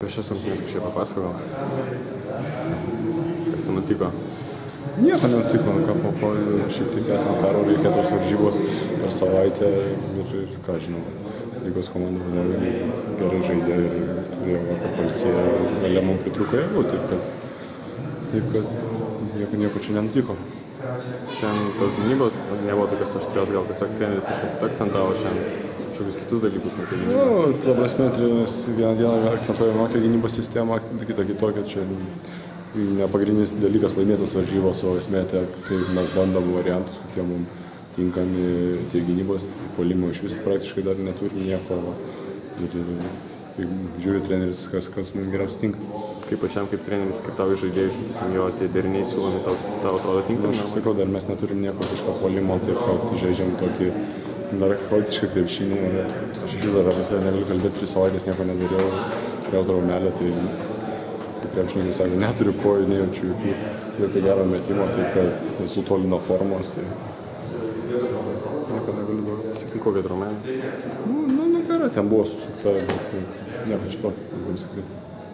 Šias rungtynes kažkiek papasakojau. Kas ten nutiko? Nieko nenutiko, po šiek tiek esam pervarę 4 varžybos per savaitę ir ką žinau, lygos komanda gerai žaidė ir turėjo vakar pailsėję, galia mums pritruko jėgų, taip kad nieko čia nenutiko. Šiandien tas gynybos nebuvo tokios aštrios, gal tiesiog treneris kažkaip akcentavo šiandien kažkokius kitus dalykus matė gynybą. Ta prasme, treneris vieną dieną akcentuoja vienokią gynybos sistemą, kitą kitokią. Čia ne pagrindinis dalykas laimėtas varžybos, o esmė, kai mes bandom variantus, kokie mums tinkami tiek gynybos, puolimo iš vis praktiškai dar neturim nieko. Ir žiūri treneris, kas mums geriausiai tinka. Kaip pačiam, kaip treneris, kaip tavo žaidėjus, jo tie deriniai siūlomi, tau atrodo tinkami? Aš sakau, dar mes neturim nieko kažko puolimo, taip kad žaidžiam tokį dar chaotišką krepšinį. Aš iš viso apie save negaliu kalbėti, 3 savaitės nieko nedariau, turėjau traumelę, tai kaip krepšininkai sako, neturiu kojų, nejaučiu jokio gero metimo, taip kad esu toli nuo formos. Tai nieko negaliu daug pasakyti. Kokia traumelė? Nu, gera, ten buvo susukta, bet nieko čia tokio, galiu sakyti.